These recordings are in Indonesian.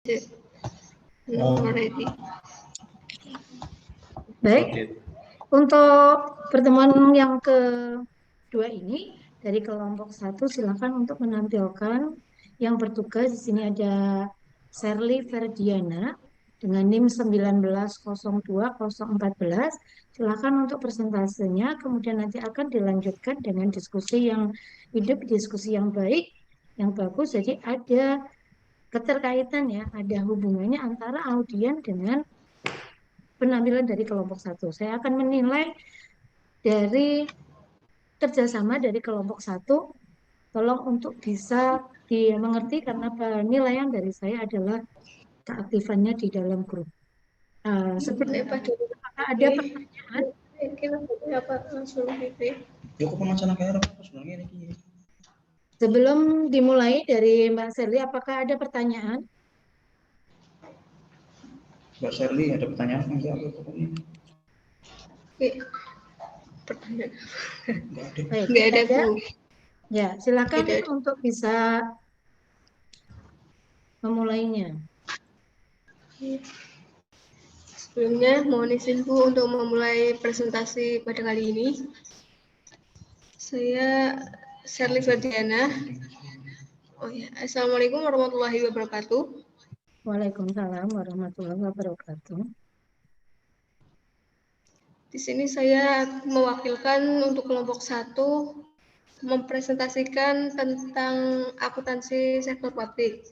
Already. Baik, untuk pertemuan yang kedua ini dari kelompok 1 silakan untuk menampilkan yang bertugas. Di sini ada Sherly Ferdiana dengan NIM 1902014. Silakan untuk presentasinya, kemudian nanti akan dilanjutkan dengan diskusi yang hidup, diskusi yang baik, yang bagus. Jadi ada keterkaitan ya, ada hubungannya antara audien dengan penampilan dari kelompok 1. Saya akan menilai dari kerjasama dari kelompok 1. Tolong untuk bisa dimengerti karena penilaian dari saya adalah keaktifannya di dalam grup. Seperti apakah ada pertanyaan? Sebelum dimulai dari Mbak Sherly, apakah ada pertanyaan? Mbak Sherly, ada pertanyaan enggak? Pertanyaan. Enggak ada, Bu. Ya, silakan untuk bisa memulainya. Sebelumnya mohon izin Bu untuk memulai presentasi pada kali ini. Saya Sherly Ferdiana. Oh ya, Assalamualaikum warahmatullahi wabarakatuh. Waalaikumsalam warahmatullahi wabarakatuh. Di sini saya mewakilkan untuk kelompok 1 mempresentasikan tentang akuntansi sektor publik.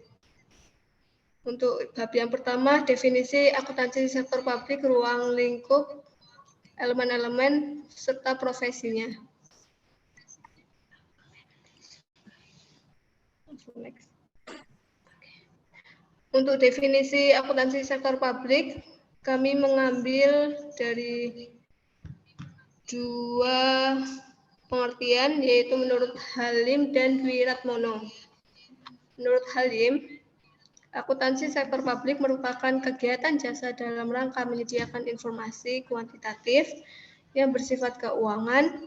Untuk bab yang pertama, definisi akuntansi sektor publik, ruang lingkup, elemen-elemen, serta profesinya. Untuk definisi akuntansi sektor publik, kami mengambil dari dua pengertian, yaitu menurut Halim dan Dwi Ratmono. Menurut Halim, akuntansi sektor publik merupakan kegiatan jasa dalam rangka menyediakan informasi kuantitatif yang bersifat keuangan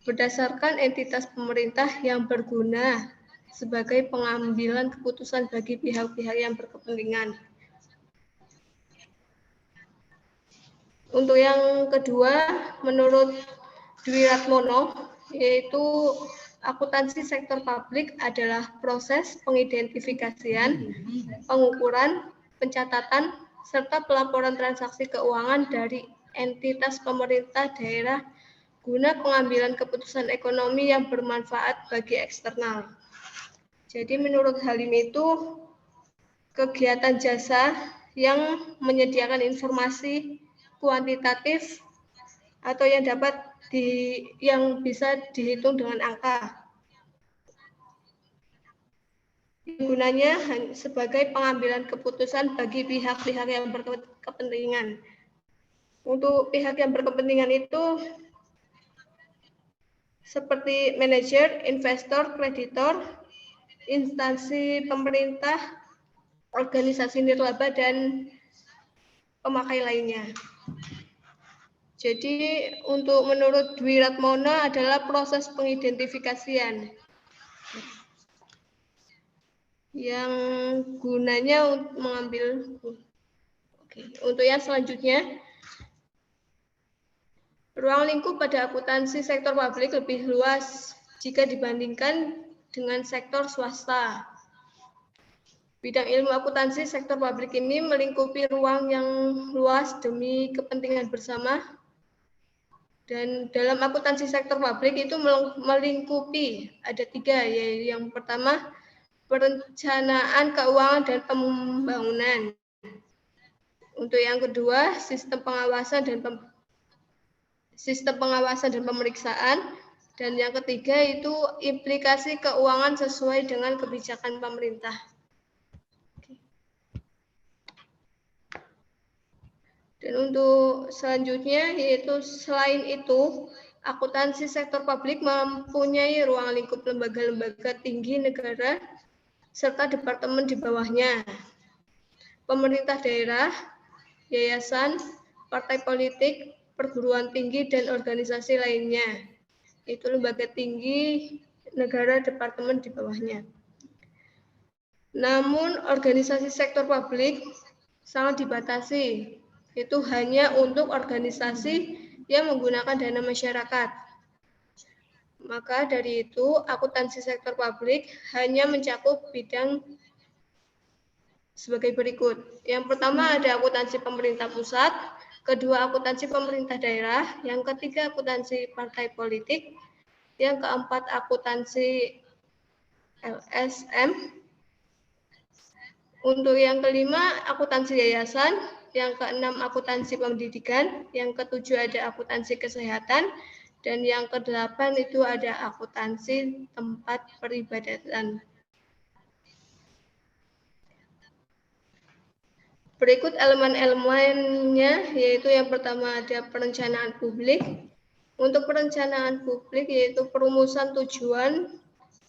berdasarkan entitas pemerintah yang berguna sebagai pengambilan keputusan bagi pihak-pihak yang berkepentingan. Untuk yang kedua, menurut Dwi Ratmono, yaitu akuntansi sektor publik adalah proses pengidentifikasian, pengukuran, pencatatan, serta pelaporan transaksi keuangan dari entitas pemerintah daerah guna pengambilan keputusan ekonomi yang bermanfaat bagi eksternal. Jadi menurut Halim itu kegiatan jasa yang menyediakan informasi kuantitatif atau yang bisa dihitung dengan angka. Gunanya sebagai pengambilan keputusan bagi pihak-pihak yang berkepentingan. Untuk pihak yang berkepentingan itu seperti manajer, investor, kreditor, instansi pemerintah, organisasi nirlaba, dan pemakai lainnya. Jadi untuk menurut Dwi Ratmono adalah proses pengidentifikasian yang gunanya untuk mengambil. Untuk yang selanjutnya, ruang lingkup pada akuntansi sektor publik lebih luas jika dibandingkan dengan sektor swasta. Bidang ilmu akuntansi sektor publik ini melingkupi ruang yang luas demi kepentingan bersama. Dan dalam akuntansi sektor publik itu melingkupi ada 3, yaitu yang pertama perencanaan keuangan dan pembangunan. Untuk yang kedua, sistem pengawasan dan pemeriksaan. Dan yang ketiga itu implikasi keuangan sesuai dengan kebijakan pemerintah. Dan untuk selanjutnya yaitu selain itu, akuntansi sektor publik mempunyai ruang lingkup lembaga-lembaga tinggi negara serta departemen di bawahnya. Pemerintah daerah, yayasan, partai politik, perguruan tinggi, dan organisasi lainnya. Itu lembaga tinggi negara, departemen di bawahnya. Namun organisasi sektor publik sangat dibatasi, itu hanya untuk organisasi yang menggunakan dana masyarakat. Maka dari itu, akuntansi sektor publik hanya mencakup bidang sebagai berikut. Yang pertama ada akuntansi pemerintah pusat, kedua akuntansi pemerintah daerah, yang ketiga akuntansi partai politik, yang keempat akuntansi LSM, untuk yang kelima akuntansi yayasan, yang keenam akuntansi pendidikan, yang ketujuh ada akuntansi kesehatan, dan yang kedelapan itu ada akuntansi tempat peribadatan. Berikut elemen-elemennya, yaitu yang pertama ada perencanaan publik. Untuk perencanaan publik yaitu perumusan tujuan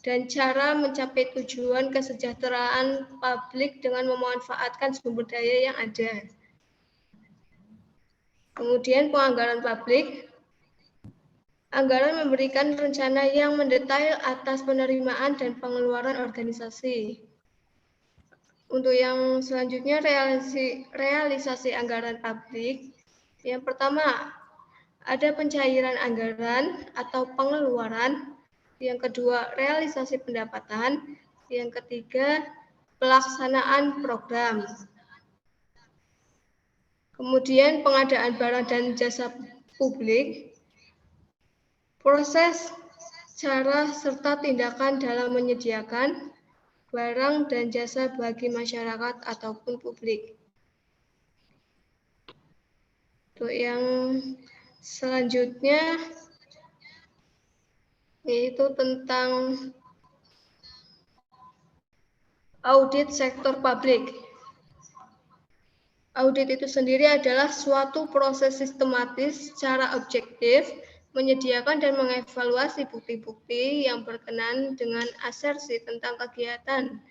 dan cara mencapai tujuan kesejahteraan publik dengan memanfaatkan sumber daya yang ada. Kemudian penganggaran publik. Anggaran memberikan rencana yang mendetail atas penerimaan dan pengeluaran organisasi. Untuk yang selanjutnya realisasi anggaran publik. Yang pertama, ada pencairan anggaran atau pengeluaran. Yang kedua, realisasi pendapatan. Yang ketiga, pelaksanaan program. Kemudian pengadaan barang dan jasa publik. Proses, cara, serta tindakan dalam menyediakan barang dan jasa bagi masyarakat ataupun publik. Untuk yang selanjutnya yaitu tentang audit sektor publik. Audit itu sendiri adalah suatu proses sistematis secara objektif menyediakan dan mengevaluasi bukti-bukti yang berkenan dengan asersi tentang kegiatan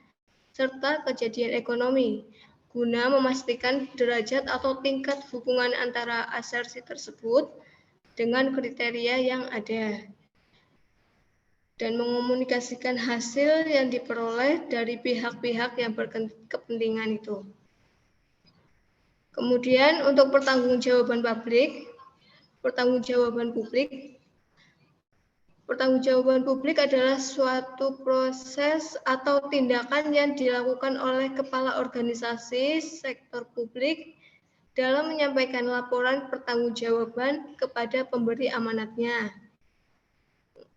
serta kejadian ekonomi, guna memastikan derajat atau tingkat hubungan antara asersi tersebut dengan kriteria yang ada, dan mengomunikasikan hasil yang diperoleh dari pihak-pihak yang berkepentingan itu. Kemudian untuk pertanggungjawaban publik, Pertanggungjawaban publik adalah suatu proses atau tindakan yang dilakukan oleh kepala organisasi sektor publik dalam menyampaikan laporan pertanggungjawaban kepada pemberi amanatnya.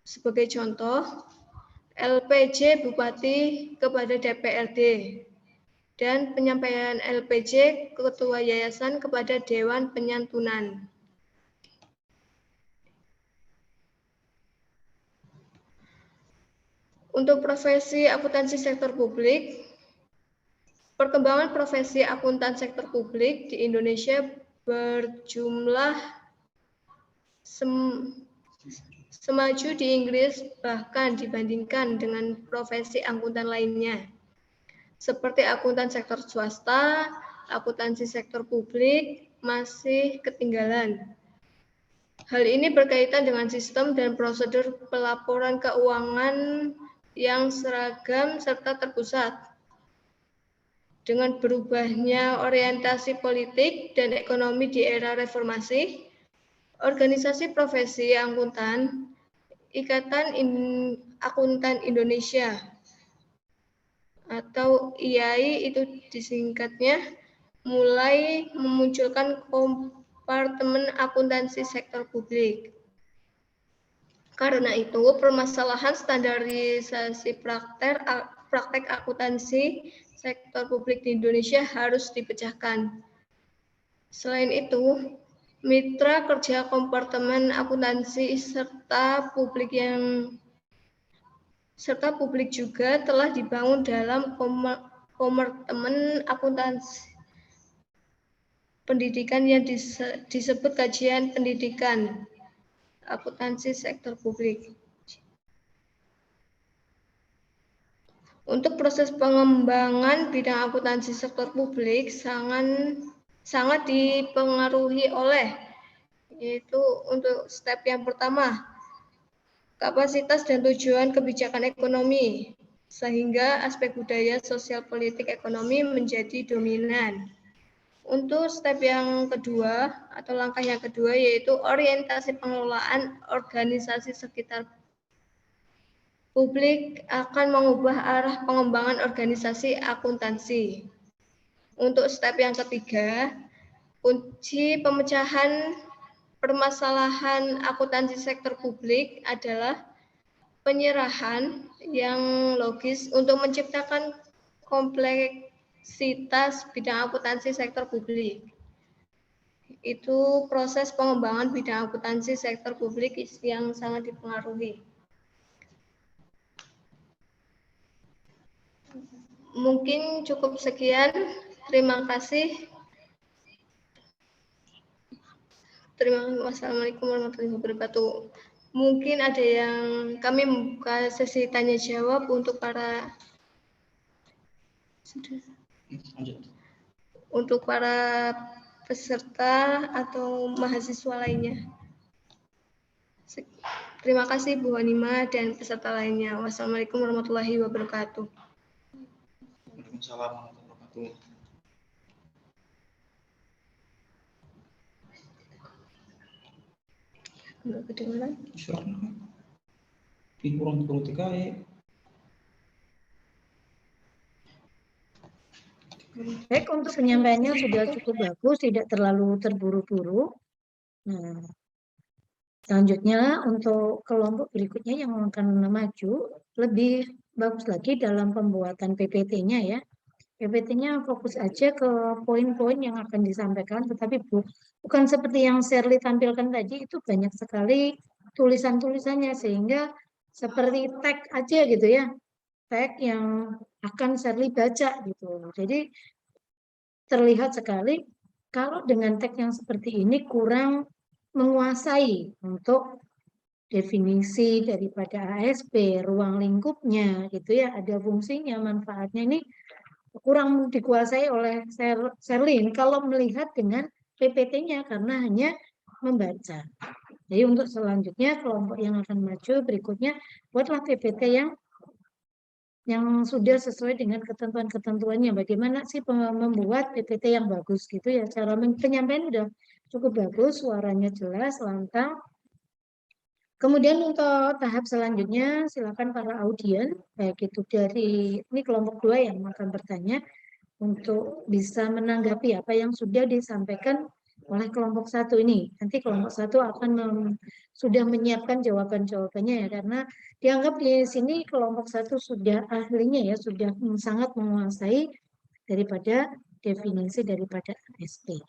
Sebagai contoh, LPJ Bupati kepada DPRD, dan penyampaian LPJ Ketua Yayasan kepada Dewan Penyantunan. Untuk profesi akuntansi sektor publik, perkembangan profesi akuntan sektor publik di Indonesia berjumlah semaju di Inggris, bahkan dibandingkan dengan profesi akuntan lainnya, seperti akuntan sektor swasta, akuntansi sektor publik masih ketinggalan. Hal ini berkaitan dengan sistem dan prosedur pelaporan keuangan yang seragam serta terpusat. Dengan berubahnya orientasi politik dan ekonomi di era reformasi, organisasi profesi akuntan, Ikatan Akuntan Indonesia atau IAI itu disingkatnya, mulai memunculkan kompartemen akuntansi sektor publik. Karena itu, permasalahan standarisasi praktek akuntansi sektor publik di Indonesia harus dipecahkan. Selain itu, mitra kerja kompartemen akuntansi serta publik juga telah dibangun dalam kompartemen akuntansi pendidikan yang disebut kajian pendidikan akuntansi sektor publik. Untuk proses pengembangan bidang akuntansi sektor publik sangat dipengaruhi oleh, yaitu untuk step yang pertama, kapasitas dan tujuan kebijakan ekonomi. sehingga aspek budaya, sosial, politik, ekonomi menjadi dominan. Untuk step yang kedua atau langkah yang kedua yaitu orientasi pengelolaan organisasi sekitar publik akan mengubah arah pengembangan organisasi akuntansi. Untuk step yang ketiga, kunci pemecahan permasalahan akuntansi sektor publik adalah penyerahan yang logis untuk menciptakan kompleksitas bidang akuntansi sektor publik. Itu proses pengembangan bidang akuntansi sektor publik yang sangat dipengaruhi. Mungkin cukup sekian. Terima kasih. Wassalamualaikum warahmatullahi wabarakatuh. Mungkin ada yang kami membuka sesi tanya jawab untuk para peserta atau mahasiswa lainnya. Terima kasih Bu Hanima dan peserta lainnya. Wassalamualaikum warahmatullahi wabarakatuh. Waalaikumsalam warahmatullahi wabarakatuh. Enggak kedengaran. Suaranya kurang tiga. Baik, untuk penyampaiannya sudah cukup bagus, tidak terlalu terburu-buru. Nah, selanjutnya untuk kelompok berikutnya yang akan maju, lebih bagus lagi dalam pembuatan PPT-nya ya. PPT-nya fokus aja ke poin-poin yang akan disampaikan, tetapi bukan seperti yang Shirley tampilkan tadi, itu banyak sekali tulisan-tulisannya, sehingga seperti tag aja gitu ya, tag yang akan Shirley baca gitu. Jadi terlihat sekali kalau dengan tag yang seperti ini kurang menguasai untuk definisi daripada ASP, ruang lingkupnya gitu ya, ada fungsinya, manfaatnya, ini kurang dikuasai oleh Sherlyn kalau melihat dengan PPT-nya karena hanya membaca. Jadi untuk selanjutnya kelompok yang akan maju berikutnya buatlah PPT yang sudah sesuai dengan ketentuan-ketentuannya. Bagaimana sih membuat PPT yang bagus gitu ya. Cara penyampaian sudah cukup bagus, suaranya jelas, lantang. Kemudian untuk tahap selanjutnya silakan para audien, baik itu dari ini kelompok 2 yang akan bertanya, untuk bisa menanggapi apa yang sudah disampaikan oleh kelompok 1 ini. Nanti kelompok 1 akan sudah menyiapkan jawaban-jawabannya ya, karena dianggap di sini kelompok 1 sudah ahlinya ya, sudah sangat menguasai daripada definisi daripada ASP.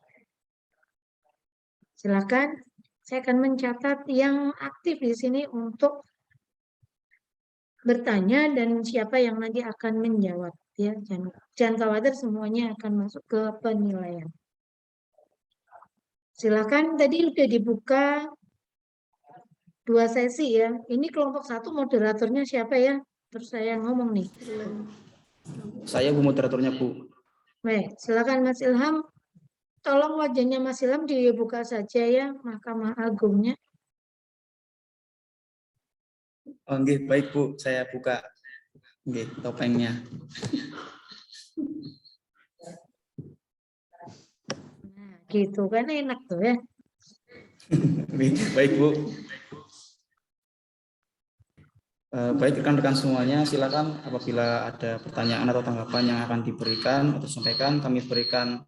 Silakan, saya akan mencatat yang aktif di sini untuk bertanya dan siapa yang nanti akan menjawab ya. Jangan khawatir, semuanya akan masuk ke penilaian. Silakan, tadi udah dibuka 2 sesi ya. Ini kelompok 1 moderatornya siapa ya? Terus saya ngomong nih. Saya Bu moderatornya Bu. Baik, silakan Mas Ilham. Tolong wajahnya Mas Ilham dibuka saja ya, Mahkamah Agungnya. Oh, nggih, baik Bu, saya buka nggih topengnya. Nah, gitu kan enak tuh ya. Baik Bu. Baik rekan-rekan semuanya, silakan apabila ada pertanyaan atau tanggapan yang akan diberikan atau disampaikan, kami berikan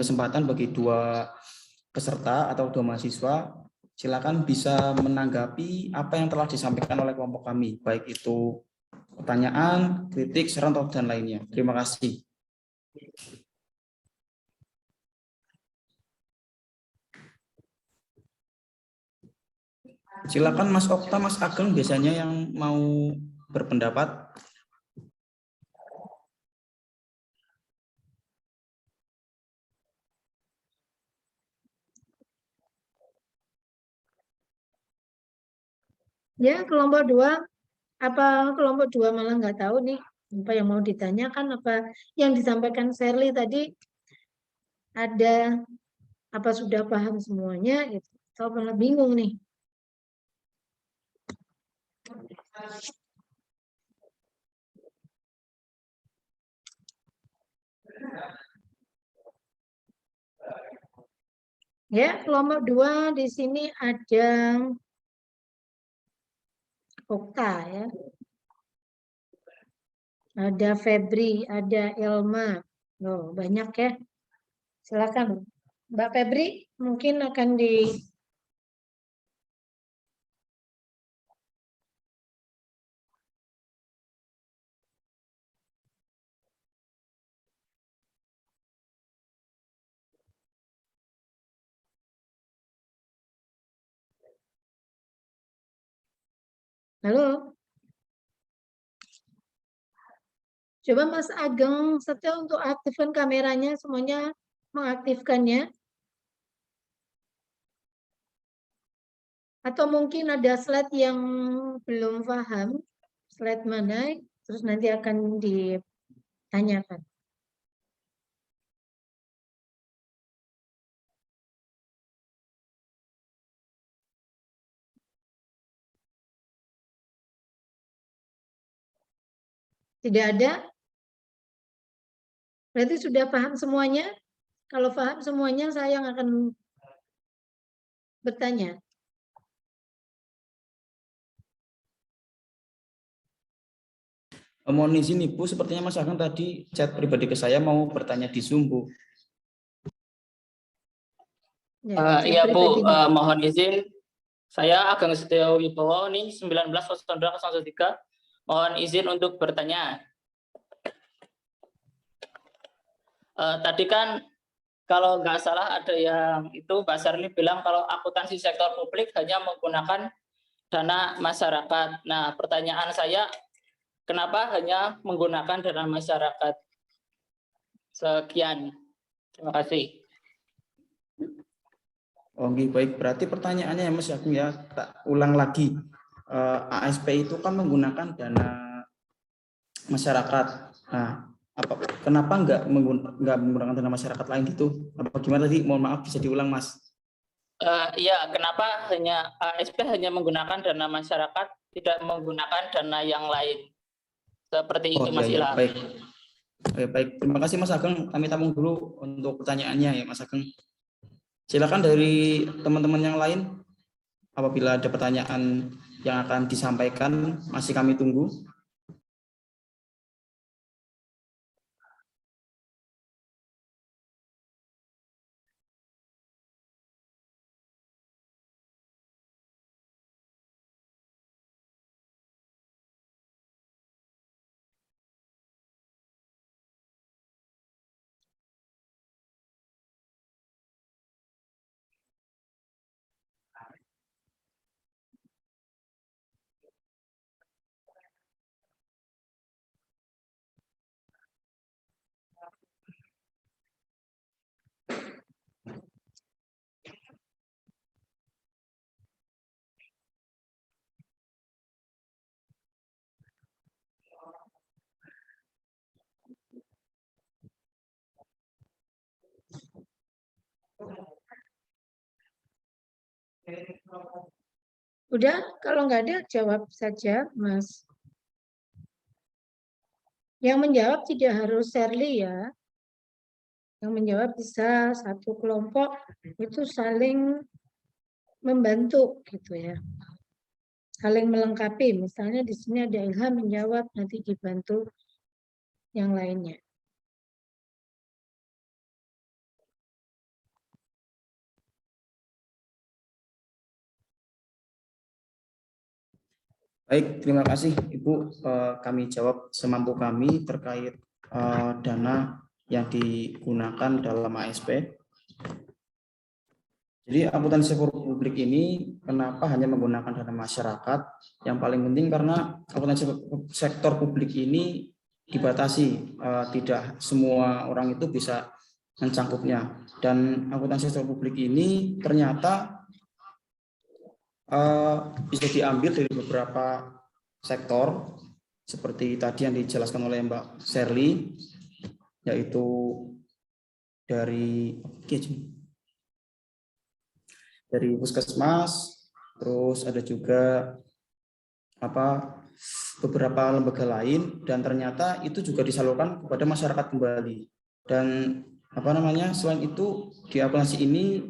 kesempatan bagi 2 peserta atau 2 mahasiswa. Silakan bisa menanggapi apa yang telah disampaikan oleh kelompok kami, baik itu pertanyaan, kritik, saran, dan lainnya. Terima kasih. Silakan Mas Okta, Mas Ageng biasanya yang mau berpendapat. Ya, kelompok 2, apa kelompok 2 malah nggak tahu nih apa yang mau ditanyakan, apa yang disampaikan Shirley tadi ada apa sudah paham semuanya gitu, atau malah bingung nih. Ya, kelompok 2 di sini ada Okta ya. Ada Febri, ada Elma. Oh, banyak ya. Silakan Mbak Febri, mungkin akan di Halo. Coba Mas Ageng setel untuk aktifkan kameranya, semuanya mengaktifkannya. Atau mungkin ada slide yang belum paham, slide mana, terus nanti akan ditanyakan. Tidak ada? Berarti sudah paham semuanya? Kalau paham semuanya, saya yang akan bertanya. Mohon izin Ibu, sepertinya Mas Ageng tadi chat pribadi ke saya mau bertanya di Zoom, Bu. Ya, chat Iya Bu, pribadinya. mohon izin. Saya Ageng Setio Wibowo, NIM 190203. Mohon izin untuk bertanya. Tadi kan kalau nggak salah ada yang itu Mbak Sherly bilang kalau akuntansi sektor publik hanya menggunakan dana masyarakat. Nah, pertanyaan saya, kenapa hanya menggunakan dana masyarakat? Sekian. Terima kasih. Oke, baik. Berarti pertanyaannya ya Mas Ageng ya, tak ulang lagi. ASP itu kan menggunakan dana masyarakat. Nah, kenapa nggak menggunakan dana masyarakat lain gitu? Apa gimana tadi? Mohon maaf, bisa diulang Mas. Iya, kenapa hanya ASP hanya menggunakan dana masyarakat, tidak menggunakan dana yang lain? Seperti itu, Mas Iya, Ilham. baik. Baik, terima kasih Mas Ageng. Kami tampung dulu untuk pertanyaannya ya Mas Ageng. Silakan dari teman-teman yang lain. Apabila ada pertanyaan yang akan disampaikan, masih kami tunggu. Udah, kalau nggak ada, jawab saja, Mas. Yang menjawab tidak harus Sherly ya. Yang menjawab bisa satu kelompok itu saling membantu gitu ya. Saling melengkapi. Misalnya di sini ada Ilham menjawab, nanti dibantu yang lainnya. Baik, terima kasih Ibu. Kami jawab semampu kami terkait dana yang digunakan dalam ASP. Jadi akuntansi sektor publik ini kenapa hanya menggunakan dana masyarakat? Yang paling penting karena akuntansi sektor publik ini dibatasi, tidak semua orang itu bisa mencangkupnya. Dan akuntansi sektor publik ini ternyata bisa diambil dari beberapa sektor seperti tadi yang dijelaskan oleh Mbak Sherly, yaitu dari puskesmas, terus ada juga beberapa lembaga lain, dan ternyata itu juga disalurkan kepada masyarakat kembali. Dan selain itu di akuntansi ini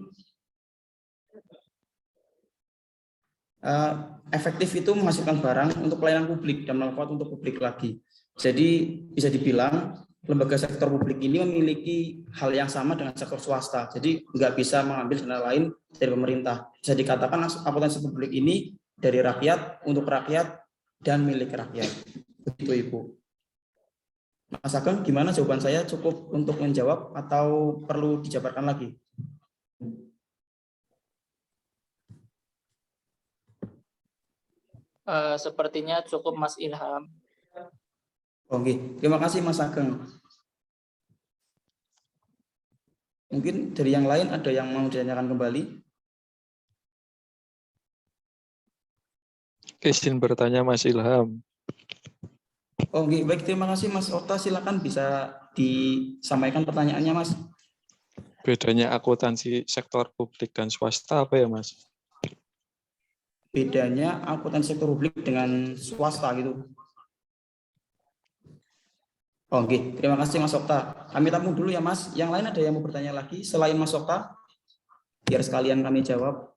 efektif itu menghasilkan barang untuk pelayanan publik dan manfaat untuk publik lagi. Jadi bisa dibilang lembaga sektor publik ini memiliki hal yang sama dengan sektor swasta. Jadi nggak bisa mengambil dana lain dari pemerintah. Bisa dikatakan akuntansi publik ini dari rakyat, untuk rakyat, dan milik rakyat. Begitu Ibu. Mas Ageng, gimana jawaban saya? Cukup untuk menjawab atau perlu dijabarkan lagi? Sepertinya cukup Mas Ilham. Oke, terima kasih Mas Ageng. Mungkin dari yang lain ada yang mau ditanyakan kembali? Izin bertanya Mas Ilham. Oke, baik, terima kasih Mas Okta. Silakan bisa disampaikan pertanyaannya Mas. Bedanya akuntansi sektor publik dan swasta apa ya Mas? Bedanya akuntansi sektor publik dengan swasta gitu. Oke, terima kasih Mas Okta. Kami tampung dulu ya Mas. Yang lain ada yang mau bertanya lagi selain Mas Okta? Biar sekalian kami jawab.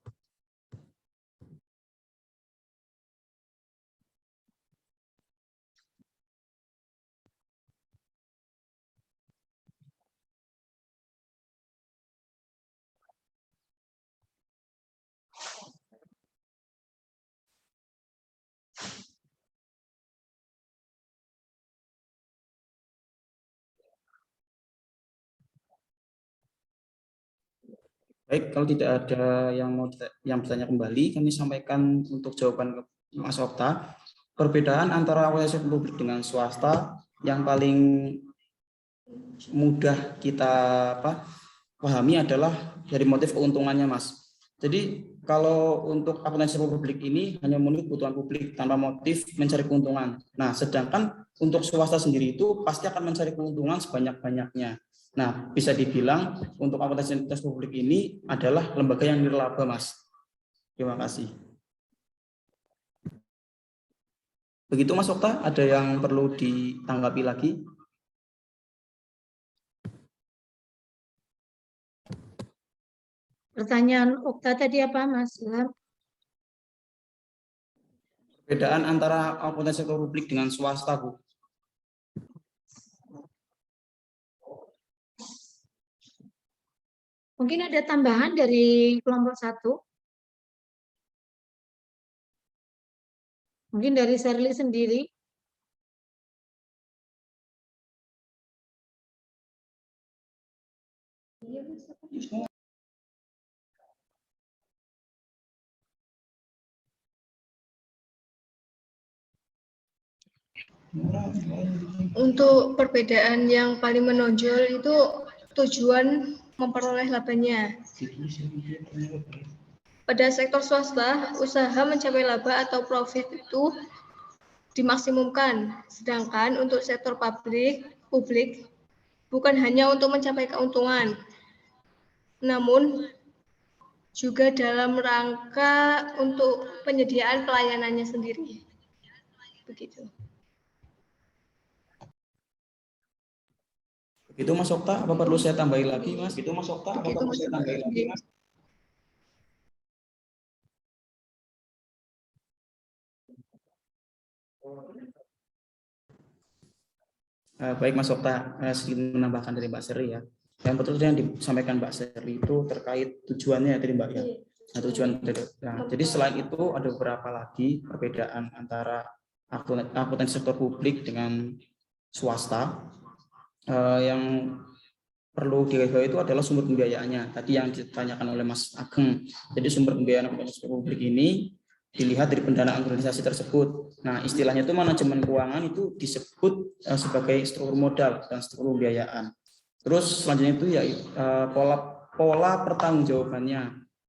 Baik, kalau tidak ada yang mau bertanya kembali, kami sampaikan untuk jawaban ke Mas Okta. Perbedaan antara akuntansi publik dengan swasta yang paling mudah kita pahami adalah dari motif keuntungannya, Mas. Jadi kalau untuk akuntansi publik ini hanya memenuhi kebutuhan publik tanpa motif mencari keuntungan. Nah, sedangkan untuk swasta sendiri itu pasti akan mencari keuntungan sebanyak-banyaknya. Nah, bisa dibilang untuk akuntansi publik ini adalah lembaga yang nirlaba, Mas. Terima kasih. Begitu Mas Okta, ada yang perlu ditanggapi lagi? Pertanyaan Okta tadi apa, Mas? Perbedaan antara akuntansi sektor publik dengan swasta, Bu. Mungkin ada tambahan dari kelompok 1. Mungkin dari Shirley sendiri. Untuk perbedaan yang paling menonjol itu tujuan memperoleh labanya. Pada sektor swasta, usaha mencapai laba atau profit itu dimaksimumkan. Sedangkan untuk sektor publik bukan hanya untuk mencapai keuntungan, namun juga dalam rangka untuk penyediaan pelayanannya sendiri. Begitu. Itu Mas Okta, apa perlu saya tambahin lagi, Mas? Itu Mas Okta, apa perlu saya tambahin lagi, Mas? Baik Mas Okta, sedikit menambahkan dari Mbak Seri ya. Yang betul yang disampaikan Mbak Seri itu terkait tujuannya ya tadi Mbak ya. Nah, tujuan jadi selain itu ada beberapa lagi perbedaan antara akuntansi sektor publik dengan swasta. Yang perlu digarisbawahi itu adalah sumber pembiayaannya. Tadi yang ditanyakan oleh Mas Ageng. Jadi sumber pembiayaan akuntansi sektor publik ini dilihat dari pendanaan organisasi tersebut. Nah, istilahnya itu manajemen keuangan itu disebut sebagai struktur modal dan struktur pembiayaan. Terus selanjutnya itu ya pola pertanggungjawabannya.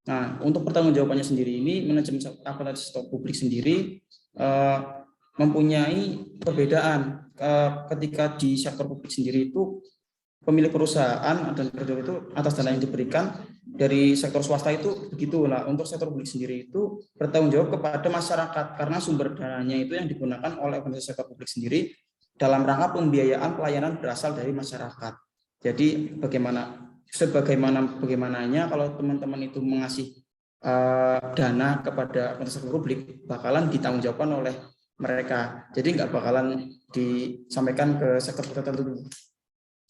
Nah, untuk pertanggungjawabannya sendiri ini manajemen akuntansi sektor publik sendiri mempunyai perbedaan ketika di sektor publik sendiri itu pemilik perusahaan dan kredit itu atas dana yang diberikan dari sektor swasta itu begitu. Nah, untuk sektor publik sendiri itu bertanggung jawab kepada masyarakat karena sumber dananya itu yang digunakan oleh organisasi sektor publik sendiri dalam rangka pembiayaan pelayanan berasal dari masyarakat. Jadi bagaimananya kalau teman-teman itu mengasih dana kepada organisasi sektor publik bakalan ditanggungjawabkan oleh mereka. Jadi nggak bakalan disampaikan ke sektor tertentu.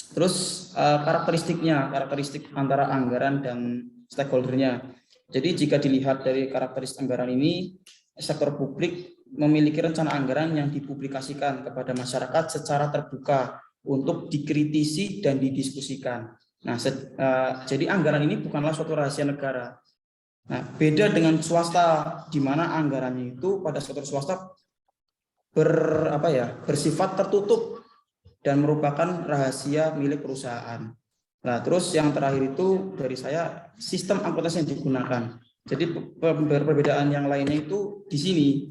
Terus karakteristik antara anggaran dan stakeholdernya. Jadi jika dilihat dari karakteristik anggaran ini, sektor publik memiliki rencana anggaran yang dipublikasikan kepada masyarakat secara terbuka untuk dikritisi dan didiskusikan. Nah, jadi anggaran ini bukanlah suatu rahasia negara. Nah, beda dengan swasta, di mana anggarannya itu pada sektor swasta bersifat tertutup dan merupakan rahasia milik perusahaan. Nah, terus yang terakhir itu dari saya sistem akuntansi yang digunakan. Jadi perbedaan yang lainnya itu di sini.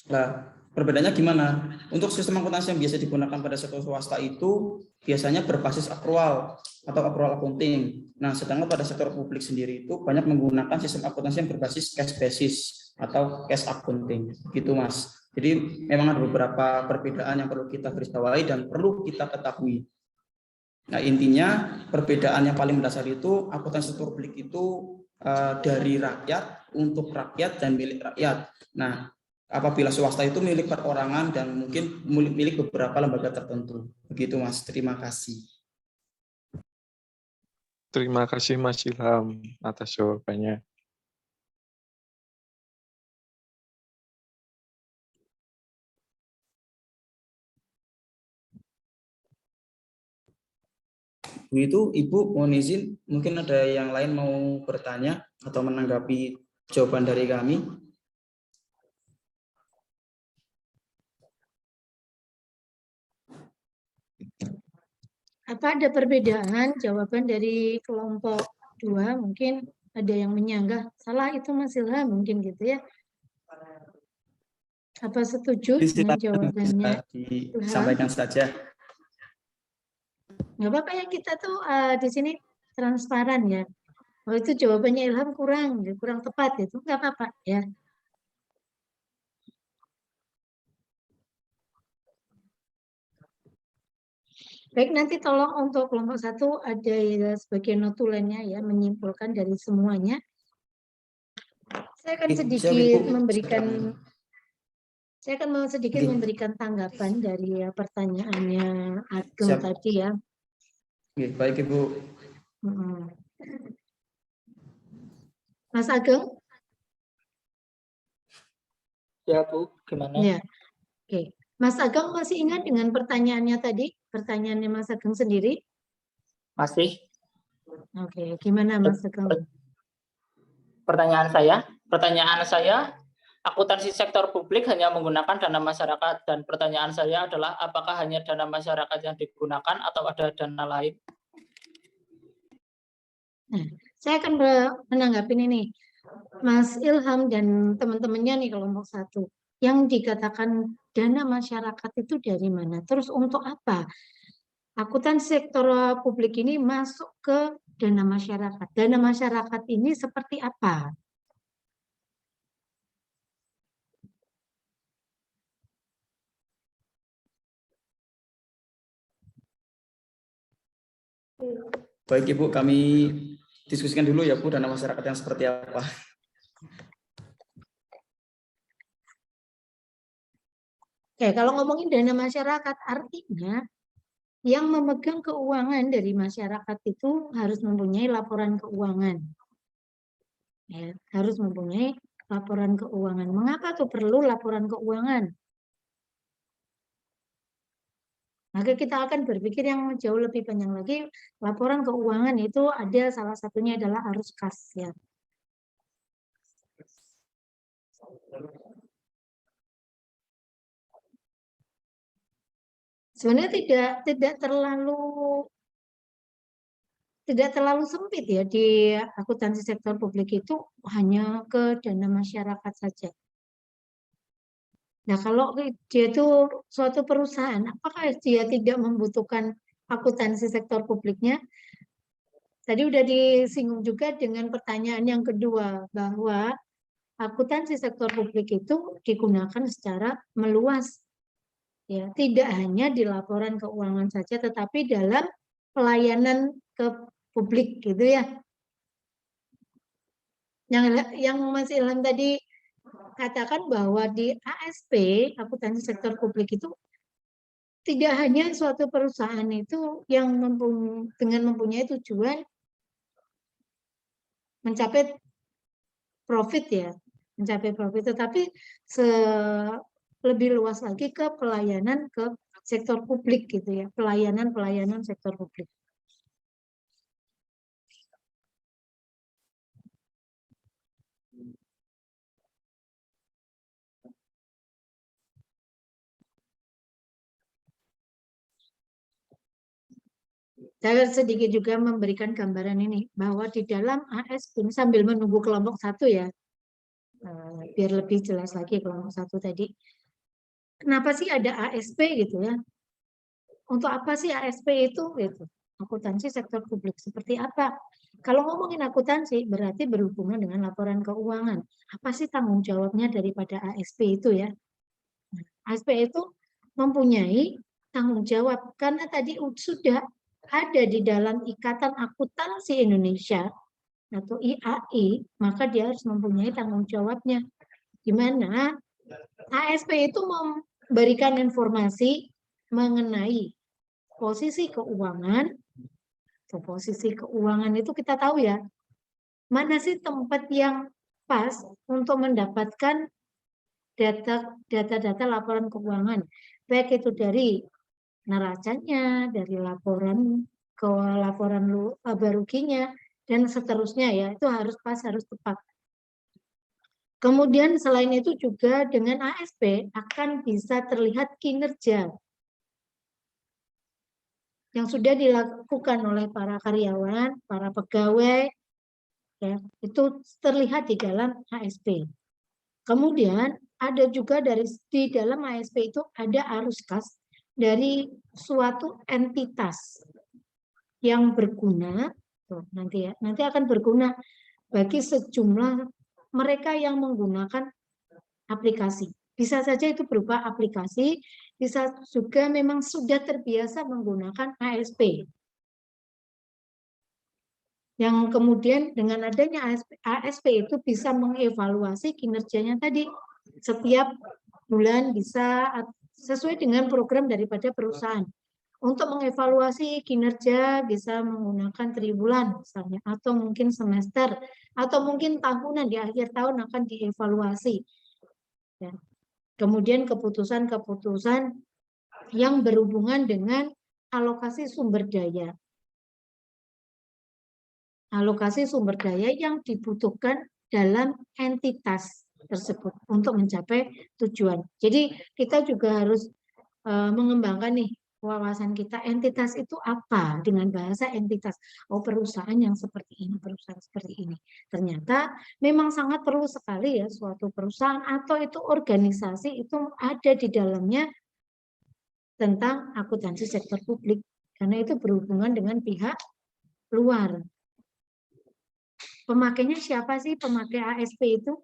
Nah, perbedaannya gimana? Untuk sistem akuntansi yang biasa digunakan pada sektor swasta itu biasanya berbasis akrual atau akrual accounting. Nah, sedangkan pada sektor publik sendiri itu banyak menggunakan sistem akuntansi yang berbasis cash basis atau cash accounting. Gitu, Mas. Jadi memang ada beberapa perbedaan yang perlu kita garis bawahi dan perlu kita ketahui. Nah, intinya perbedaan yang paling mendasar itu akuntansi sektor publik itu dari rakyat, untuk rakyat dan milik rakyat. Nah, apabila swasta itu milik perorangan dan mungkin milik beberapa lembaga tertentu. Begitu, Mas. Terima kasih. Terima kasih Mas Ilham atas jawabannya. Begitu, Ibu, mohon izin, mungkin ada yang lain mau bertanya atau menanggapi jawaban dari kami. Apa ada perbedaan jawaban dari kelompok 2? Mungkin ada yang menyanggah salah itu Mas Ilham, mungkin gitu ya. Apa setuju dengan jawabannya Ilham? Disampaikan saja. Nggak apa-apa ya, kita tuh di sini transparan ya. Oh, itu jawabannya Ilham kurang tepat, itu nggak apa-apa ya. Baik, nanti tolong untuk kelompok 1 ada sebagai notulennya ya, menyimpulkan dari semuanya. Saya akan sedikit memberikan tanggapan dari pertanyaannya Ageng tadi ya. Baik, Ibu. Mas Ageng? Ya, Bu, gimana? Ya. Oke. Mas Ageng masih ingat dengan pertanyaannya tadi? Pertanyaannya Mas Ageng sendiri? Masih. Oke, gimana Mas Ageng? Pertanyaan saya, akuntansi sektor publik hanya menggunakan dana masyarakat, dan pertanyaan saya adalah apakah hanya dana masyarakat yang digunakan atau ada dana lain? Nah, saya akan menanggapi ini. Mas Ilham dan teman-temannya nih kelompok 1. Yang dikatakan dana masyarakat itu dari mana? Terus untuk apa? Akuntansi sektor publik ini masuk ke dana masyarakat. Dana masyarakat ini seperti apa? Baik, Ibu, kami diskusikan dulu ya, Bu, dana masyarakat yang seperti apa. Oke, kalau ngomongin dana masyarakat, artinya yang memegang keuangan dari masyarakat itu harus mempunyai laporan keuangan. Ya, harus mempunyai laporan keuangan. Mengapa tuh perlu laporan keuangan? Maka kita akan berpikir yang jauh lebih panjang lagi. Laporan keuangan itu ada, salah satunya adalah arus kas ya. Sebenarnya tidak terlalu sempit ya di akuntansi sektor publik itu hanya ke dana masyarakat saja. Nah, kalau dia itu suatu perusahaan, apakah dia tidak membutuhkan akuntansi sektor publiknya. Tadi udah disinggung juga dengan pertanyaan yang kedua, bahwa akuntansi sektor publik itu digunakan secara meluas. Ya, tidak hanya di laporan keuangan saja, tetapi dalam pelayanan ke publik gitu ya. Yang Mas Ilham tadi katakan bahwa di ASP, akuntansi sektor publik itu tidak hanya suatu perusahaan itu yang dengan mempunyai tujuan mencapai profit ya, mencapai profit, tetapi lebih luas lagi ke pelayanan ke sektor publik gitu ya, pelayanan sektor publik. Saya sedikit juga memberikan gambaran ini, bahwa di dalam ASP, sambil menunggu kelompok 1 ya, biar lebih jelas lagi kelompok 1 tadi. Kenapa sih ada ASP gitu ya? Untuk apa sih ASP itu? Gitu. Akuntansi sektor publik seperti apa? Kalau ngomongin akuntansi, berarti berhubungan dengan laporan keuangan. Apa sih tanggung jawabnya daripada ASP itu ya? Nah, ASP itu mempunyai tanggung jawab, karena tadi sudah ada di dalam Ikatan Akuntansi Indonesia atau IAI, maka dia harus mempunyai tanggung jawabnya. Di mana ASP itu memberikan informasi mengenai posisi keuangan. Posisi keuangan itu kita tahu ya, mana sih tempat yang pas untuk mendapatkan data-data laporan keuangan, baik itu dari neracanya, dari laporan ke laporan laba ruginya, dan seterusnya ya, itu harus pas, harus tepat. Kemudian selain itu juga dengan ASP akan bisa terlihat kinerja yang sudah dilakukan oleh para karyawan, para pegawai, ya, itu terlihat di dalam ASP. Kemudian ada juga di dalam ASP itu ada arus kas dari suatu entitas yang berguna, nanti akan berguna bagi sejumlah mereka yang menggunakan aplikasi. Bisa saja itu berupa aplikasi, bisa juga memang sudah terbiasa menggunakan ASP. Yang kemudian dengan adanya ASP itu bisa mengevaluasi kinerjanya tadi. Setiap bulan bisa sesuai dengan program daripada perusahaan. Untuk mengevaluasi kinerja bisa menggunakan triwulan misalnya, atau mungkin semester, atau mungkin tahunan, di akhir tahun akan dievaluasi. Ya. Kemudian keputusan-keputusan yang berhubungan dengan alokasi sumber daya. Alokasi sumber daya yang dibutuhkan dalam entitas tersebut untuk mencapai tujuan. Jadi kita juga harus mengembangkan nih wawasan kita, entitas itu apa dengan bahasa entitas. Oh, perusahaan yang seperti ini, perusahaan seperti ini. Ternyata memang sangat perlu sekali ya suatu perusahaan atau itu organisasi itu ada di dalamnya tentang akuntansi sektor publik, karena itu berhubungan dengan pihak luar. Pemakainya siapa sih pemakai ASP itu?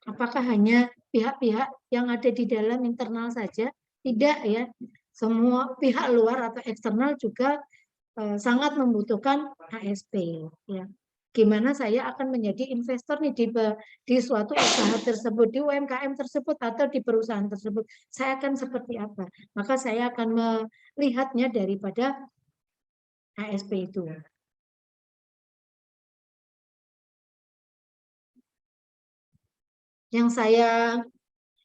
Apakah hanya pihak-pihak yang ada di dalam internal saja? Tidak ya. Semua pihak luar atau eksternal juga sangat membutuhkan ASP. Ya. Gimana saya akan menjadi investor nih di suatu usaha tersebut, di UMKM tersebut atau di perusahaan tersebut. Saya akan seperti apa? Maka saya akan melihatnya daripada ASP itu. Yang saya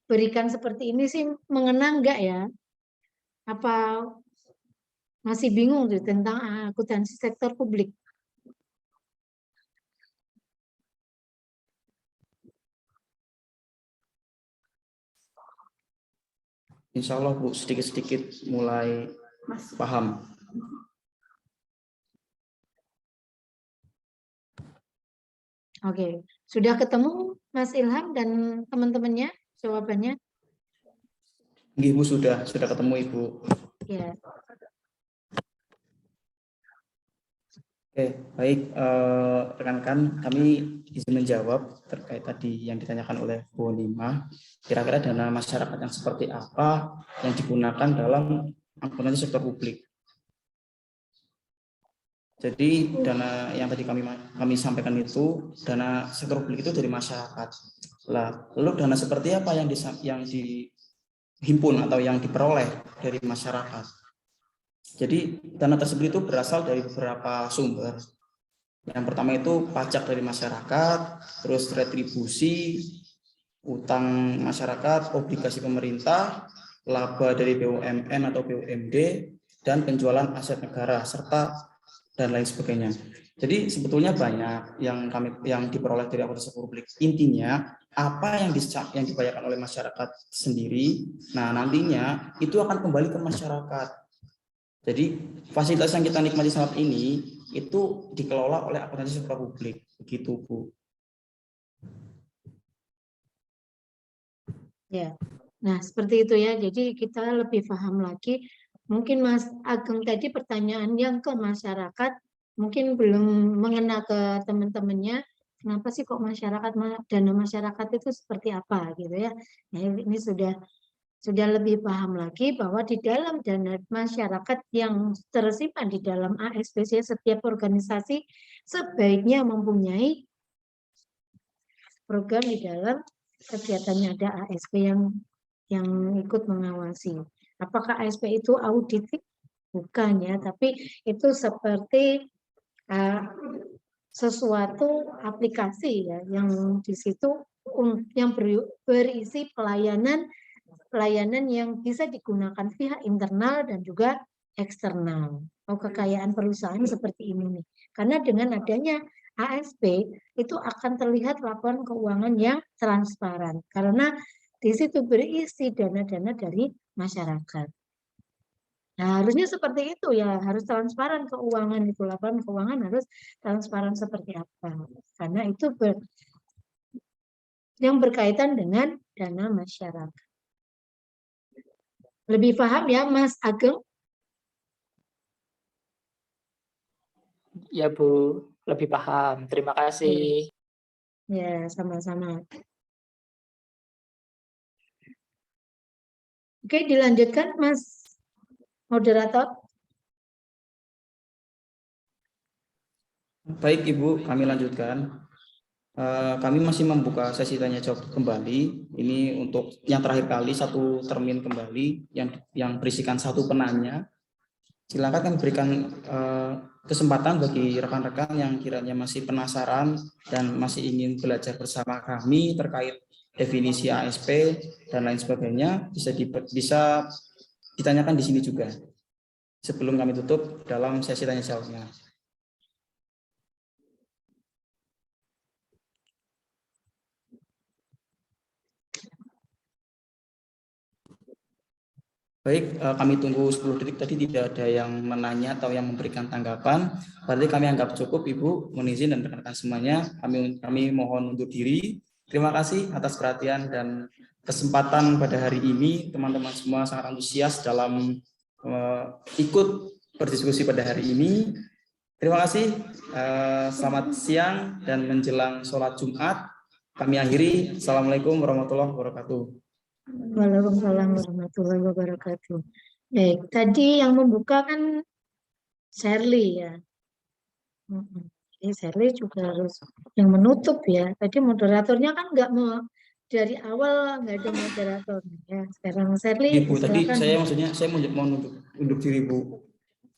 berikan seperti ini sih mengena enggak ya? Apa masih bingung tuh tentang akuntansi sektor publik? Insya Allah Bu, sedikit-sedikit mulai paham. Oke, sudah ketemu Mas Ilham dan teman-temannya jawabannya? Ibu sudah ketemu Ibu. Ya. Oke, baik rekan-rekan, kami izin menjawab terkait tadi yang ditanyakan oleh Bu Nima. Kira-kira dana masyarakat yang seperti apa yang digunakan dalam akuntansi sektor publik? Jadi dana yang tadi kami sampaikan itu dana sektor publik itu dari masyarakat. Lalu dana seperti apa yang dihimpun atau yang diperoleh dari masyarakat? Jadi dana tersebut itu berasal dari beberapa sumber. Yang pertama itu pajak dari masyarakat, terus retribusi, utang masyarakat, obligasi pemerintah, laba dari BUMN atau BUMD, dan penjualan aset negara, serta dan lain sebagainya. Jadi sebetulnya banyak yang diperoleh dari akuntansi publik. Intinya apa yang dibayarkan oleh masyarakat sendiri, nah nantinya itu akan kembali ke masyarakat. Jadi fasilitas yang kita nikmati saat ini itu dikelola oleh akuntansi sektor publik, begitu Bu. Ya, nah seperti itu ya. Jadi kita lebih paham lagi. Mungkin Mas Ageng tadi pertanyaan yang ke masyarakat mungkin belum mengena ke teman-temannya. Kenapa sih kok dana masyarakat itu seperti apa gitu ya? Nah ini sudah lebih paham lagi bahwa di dalam dana masyarakat yang tersimpan di dalam ASBC setiap organisasi sebaiknya mempunyai program di dalam kegiatannya, ada ASP yang ikut mengawasi. Apakah ASP itu auditif? Bukan ya, tapi itu seperti sesuatu aplikasi ya yang di situ yang berisi pelayanan yang bisa digunakan pihak internal dan juga eksternal. Kekayaan perusahaan seperti ini nih. Karena dengan adanya ASP itu akan terlihat laporan keuangan yang transparan karena di situ berisi dana-dana dari masyarakat. Nah, harusnya seperti itu ya, harus transparan keuangan itu, laporan keuangan harus transparan seperti apa. Karena itu yang berkaitan dengan dana masyarakat. Lebih paham ya Mas Ageng? Ya Bu, lebih paham. Terima kasih. Ya, sama-sama. Oke, dilanjutkan Mas Moderator. Baik Ibu, kami lanjutkan. Kami masih membuka sesi tanya jawab kembali. Ini untuk yang terakhir kali, satu termin kembali yang berisikan satu penanya. Silakan kami berikan kesempatan bagi rekan-rekan yang kiranya masih penasaran dan masih ingin belajar bersama kami terkait definisi ASP dan lain sebagainya, bisa ditanyakan di sini juga sebelum kami tutup dalam sesi tanya jawabnya. Baik, kami tunggu 10 detik. Tadi tidak ada yang menanya atau yang memberikan tanggapan. Berarti kami anggap cukup, Ibu. Mohon izin dan rekan-rekan semuanya. Kami mohon undur diri. Terima kasih atas perhatian dan kesempatan pada hari ini. Teman-teman semua sangat antusias dalam ikut berdiskusi pada hari ini. Terima kasih. Selamat siang dan menjelang sholat Jumat. Kami akhiri. Assalamualaikum warahmatullahi wabarakatuh. Waalaikumsalam warahmatullahi wabarakatuh. Baik, tadi yang membuka kan Shirley ya. Jadi Shirley juga harus yang menutup ya. Tadi moderatornya kan nggak mau dari awal nggak ada moderator ya. Sekarang Shirley Ibu, tadi silakan. saya mau undur diri Bu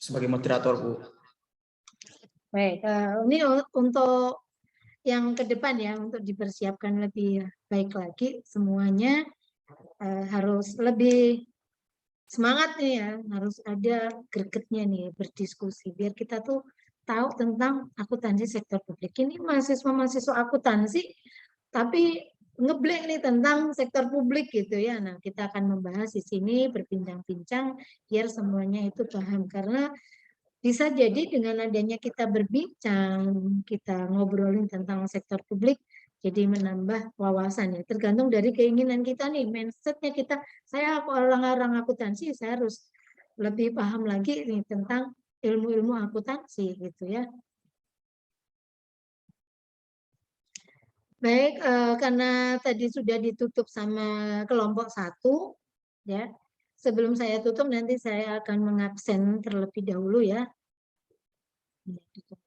sebagai moderator Bu. Baik, ini untuk yang ke depan ya, untuk dipersiapkan lebih baik lagi semuanya. Harus lebih semangat nih ya, harus ada gregetnya nih berdiskusi biar kita tuh tahu tentang akuntansi sektor publik. Ini mahasiswa akuntansi tapi ngeblank nih tentang sektor publik gitu ya. Nah, kita akan membahas di sini berbincang-bincang biar semuanya itu paham karena bisa jadi dengan adanya kita berbincang, kita ngobrolin tentang sektor publik, jadi menambah wawasan ya. Tergantung dari keinginan kita nih, mindsetnya kita. Saya orang akuntansi, saya harus lebih paham lagi nih tentang ilmu-ilmu akuntansi gitu ya. Baik, karena tadi sudah ditutup sama kelompok 1, ya. Sebelum saya tutup nanti saya akan mengabsen terlebih dahulu ya. Ya, tutup.